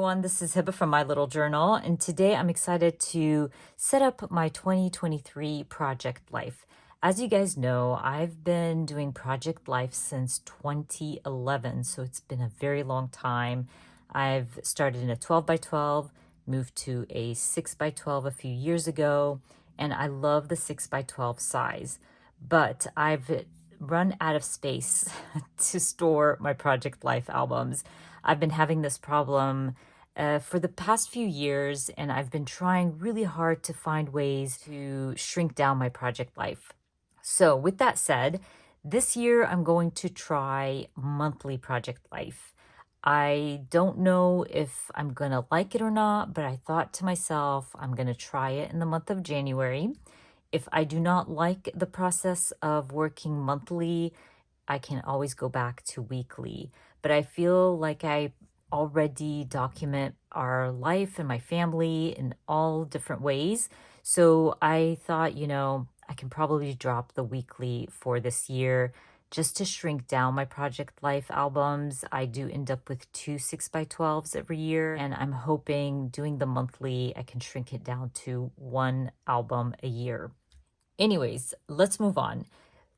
everyone, this is Hiba from My Little Journal, and today I'm excited to set up my 2023 Project Life. As you guys know, I've been doing Project Life since 2011, so it's been a very long time. I've started in a 12 by 12, moved to a 6 by 12 a few years ago, and I love the 6 by 12 size, but I've run out of space to store my Project Life albums. I've been having this problem for the past few years, and I've been trying really hard to find ways to shrink down my Project Life. So, with that said, this year I'm going to try monthly Project Life. I don't know if I'm going to like it or not, but I thought to myself, I'm going to try it in the month of January. If I do not like the process of working monthly, I can always go back to weekly. But I feel like I already document our life and my family in all different ways. So I thought, I can probably drop the weekly for this year just to shrink down my Project Life albums. I do end up with two 6 by 12s every year, and I'm hoping doing the monthly, I can shrink it down to one album a year. Anyways, let's move on.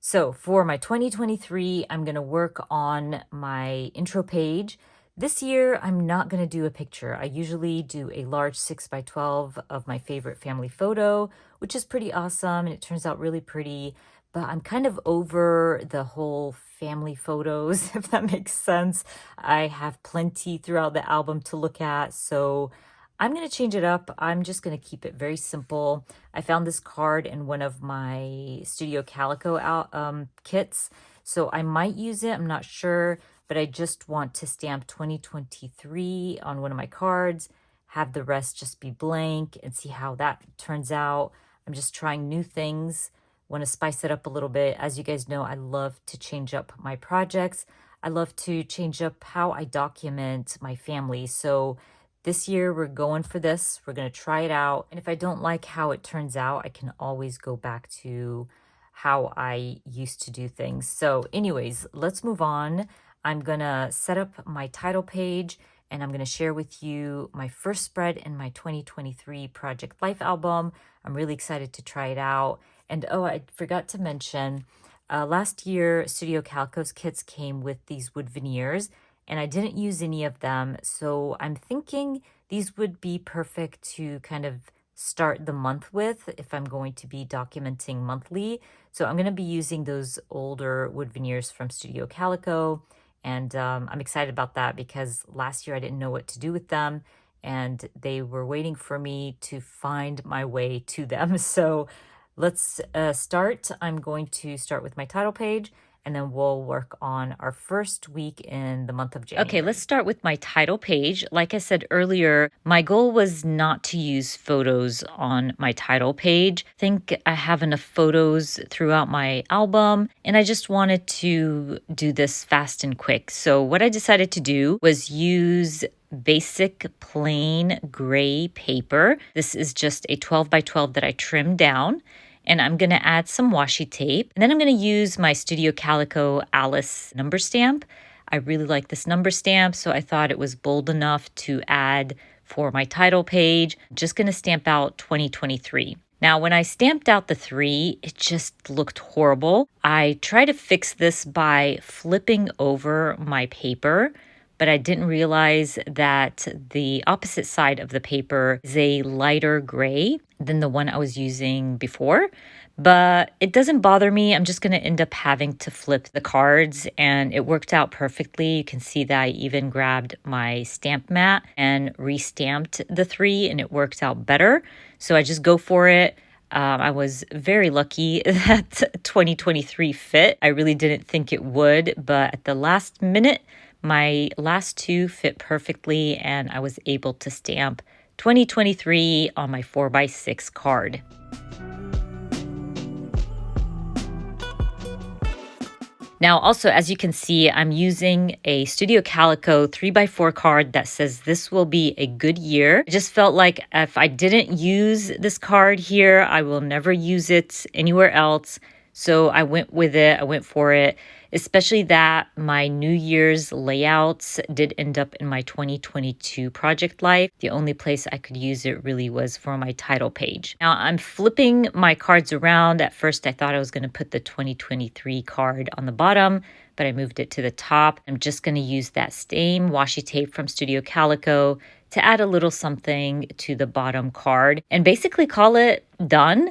So for my 2023, I'm going to work on my intro page. This year, I'm not going to do a picture. I usually do a large 6 by 12 of my favorite family photo, which is pretty awesome, and it turns out really pretty. But I'm kind of over the whole family photos, if that makes sense. I have plenty throughout the album to look at, so I'm going to change it up. I'm just going to keep it very simple. I found this card in one of my Studio Calico kits, so I might use it. I'm not sure, but I just want to stamp 2023 on one of my cards, have the rest just be blank, and see how that turns out. I'm just trying new things. Want to spice it up a little bit. As you guys know, I love to change up my projects. I love to change up how I document my family. So this year, we're going for this. We're going to try it out. And if I don't like how it turns out, I can always go back to how I used to do things. So anyways, let's move on. I'm going to set up my title page, and I'm going to share with you my first spread in my 2023 Project Life album. I'm really excited to try it out. And oh, I forgot to mention, last year, Studio Calico's kits came with these wood veneers, and I didn't use any of them. So I'm thinking these would be perfect to kind of start the month with if I'm going to be documenting monthly. So I'm going to be using those older wood veneers from Studio Calico. And I'm excited about that because last year I didn't know what to do with them, and they were waiting for me to find my way to them. So let's start. I'm going to start with my title page, and then we'll work on our first week in the month of January. Okay, let's start with my title page. Like I said earlier, my goal was not to use photos on my title page. I think I have enough photos throughout my album, and I just wanted to do this fast and quick. So what I decided to do was use basic plain gray paper. This is just a 12 by 12 that I trimmed down. And I'm going to add some washi tape. And then I'm going to use my Studio Calico Alice number stamp. I really like this number stamp, so I thought it was bold enough to add for my title page. I'm just going to stamp out 2023. Now, when I stamped out the 3, it just looked horrible. I tried to fix this by flipping over my paper, but I didn't realize that the opposite side of the paper is a lighter gray than the one I was using before. But it doesn't bother me. I'm just going to end up having to flip the cards, and it worked out perfectly. You can see that I even grabbed my stamp mat and re-stamped the 3, and it worked out better. So I just go for it. I was very lucky that 2023 fit. I really didn't think it would, but at the last minute, my last 2 fit perfectly, and I was able to stamp 2023 on my 4x6 card. Now, also, as you can see, I'm using a Studio Calico 3x4 card that says this will be a good year. I just felt like if I didn't use this card here, I will never use it anywhere else. So I went with it. I went for it, especially that my New Year's layouts did end up in my 2022 project life. The only place I could use it really was for my title page. Now I'm flipping my cards around. At first, I thought I was going to put the 2023 card on the bottom, but I moved it to the top. I'm just going to use that same washi tape from Studio Calico to add a little something to the bottom card and basically call it done.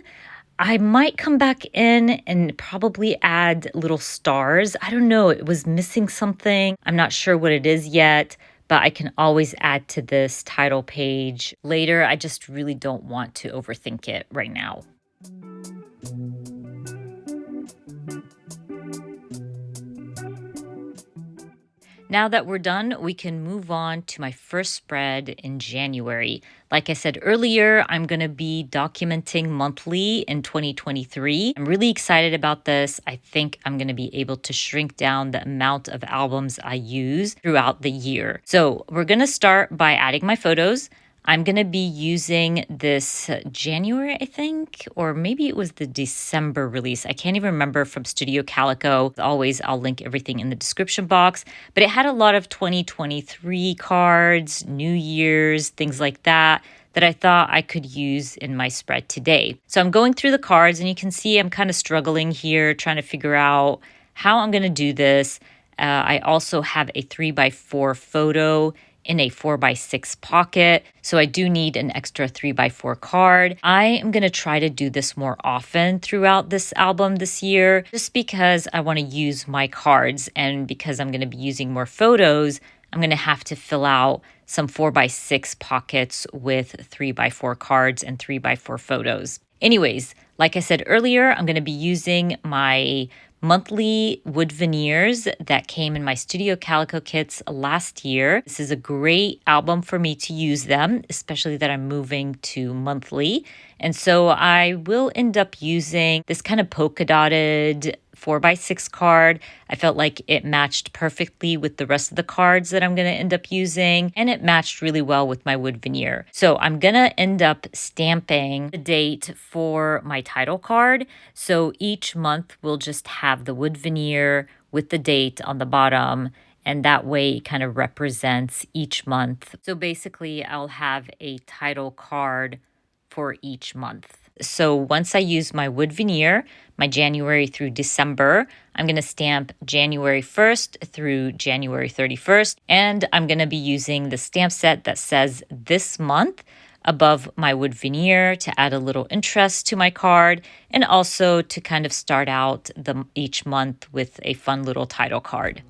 I might come back in and probably add little stars. I don't know. It was missing something. I'm not sure what it is yet, but I can always add to this title page later. I just really don't want to overthink it right now. Now that we're done, we can move on to my first spread in January. Like I said earlier, I'm going to be documenting monthly in 2023. I'm really excited about this. I think I'm going to be able to shrink down the amount of albums I use throughout the year. So we're going to start by adding my photos. I'm going to be using this January, I think, or maybe it was the December release. I can't even remember, from Studio Calico. As always, I'll link everything in the description box. But it had a lot of 2023 cards, New Year's, things like that I thought I could use in my spread today. So I'm going through the cards, and you can see I'm kind of struggling here, trying to figure out how I'm going to do this. I also have a 3x4 photo in a 4x6 pocket. So I do need an extra 3x4 card. I am going to try to do this more often throughout this album this year, just because I want to use my cards, and because I'm going to be using more photos, I'm going to have to fill out some 4x6 pockets with 3x4 cards and 3x4 photos. Anyways, like I said earlier, I'm going to be using my monthly wood veneers that came in my Studio Calico kits last year. This is a great album for me to use them, especially that I'm moving to monthly. And so I will end up using this kind of polka dotted 4x6 card. I felt like it matched perfectly with the rest of the cards that I'm going to end up using, and it matched really well with my wood veneer. So I'm going to end up stamping the date for my title card. So each month we'll just have the wood veneer with the date on the bottom, and that way it kind of represents each month. So basically I'll have a title card for each month. So once I use my wood veneer, my January through December, I'm going to stamp January 1st through January 31st. And I'm going to be using the stamp set that says this month above my wood veneer to add a little interest to my card, and also to kind of start out each month with a fun little title card.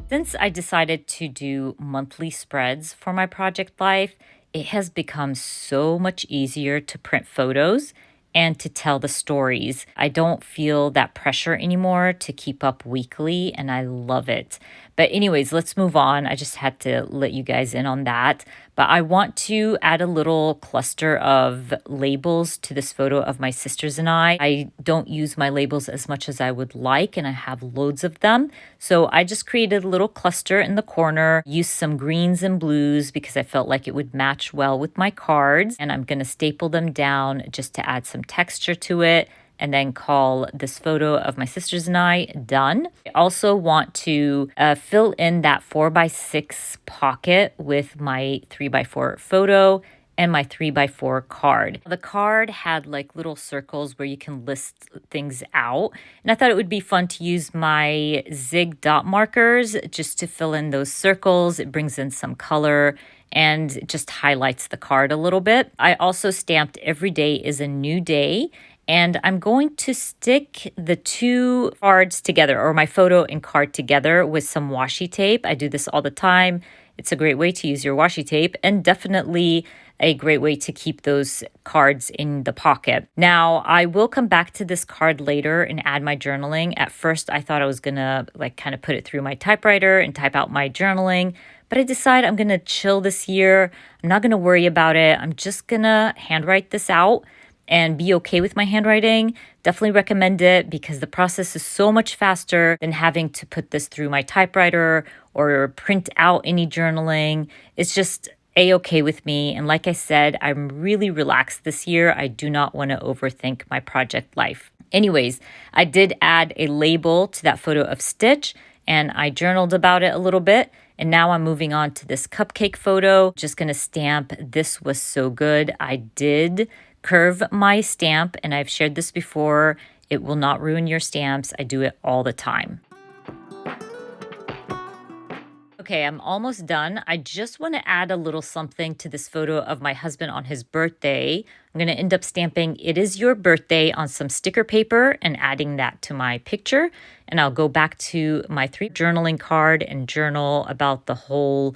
Since I decided to do monthly spreads for my project life, it has become so much easier to print photos and to tell the stories. I don't feel that pressure anymore to keep up weekly, and I love it. But anyways, let's move on. I just had to let you guys in on that. But I want to add a little cluster of labels to this photo of my sisters and I. I don't use my labels as much as I would like, and I have loads of them. So I just created a little cluster in the corner, used some greens and blues because I felt like it would match well with my cards. And I'm going to staple them down just to add some texture to it, and then call this photo of my sisters and I done. I also want to fill in that 4x6 pocket with my 3x4 photo and my 3x4 card. The card had like little circles where you can list things out, and I thought it would be fun to use my Zig dot markers just to fill in those circles. It brings in some color and just highlights the card a little bit. I also stamped every day is a new day, and I'm going to stick the two cards together, or my photo and card together, with some washi tape. I do this all the time. It's a great way to use your washi tape, and definitely a great way to keep those cards in the pocket. Now, I will come back to this card later and add my journaling. At first, I thought I was gonna kind of put it through my typewriter and type out my journaling, but I decided I'm gonna chill this year. I'm not gonna worry about it. I'm just gonna handwrite this out and be okay with my handwriting. Definitely recommend it because the process is so much faster than having to put this through my typewriter or print out any journaling. It's just a-okay with me. And like I said, I'm really relaxed this year. I do not want to overthink my project life. Anyways, I did add a label to that photo of Stitch, and I journaled about it a little bit. And now I'm moving on to this cupcake photo. Just gonna stamp "This was so good." I did curve my stamp, and I've shared this before. It will not ruin your stamps. I do it all the time. Okay, I'm almost done. I just want to add a little something to this photo of my husband on his birthday. I'm going to end up stamping "It is your birthday" on some sticker paper and adding that to my picture. And I'll go back to my 3 journaling card and journal about the whole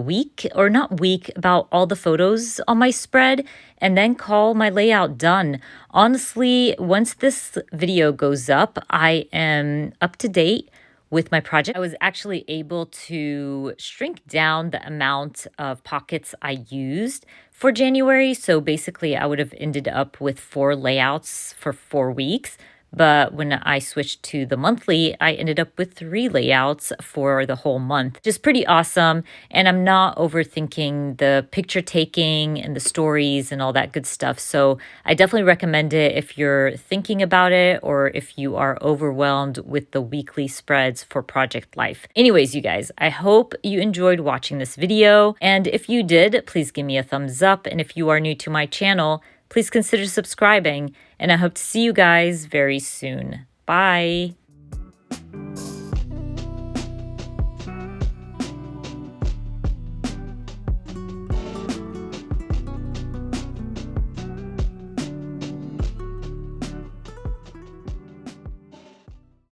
week, or not week, about all the photos on my spread, and then call my layout done. Honestly, once this video goes up, I am up to date with my project. I was actually able to shrink down the amount of pockets I used for January. So basically, I would have ended up with 4 layouts for 4 weeks. But when I switched to the monthly, I ended up with 3 layouts for the whole month, which is pretty awesome. And I'm not overthinking the picture taking and the stories and all that good stuff. So I definitely recommend it if you're thinking about it, or if you are overwhelmed with the weekly spreads for Project Life. Anyways, you guys, I hope you enjoyed watching this video. And if you did, please give me a thumbs up. And if you are new to my channel, please consider subscribing, and I hope to see you guys very soon. Bye.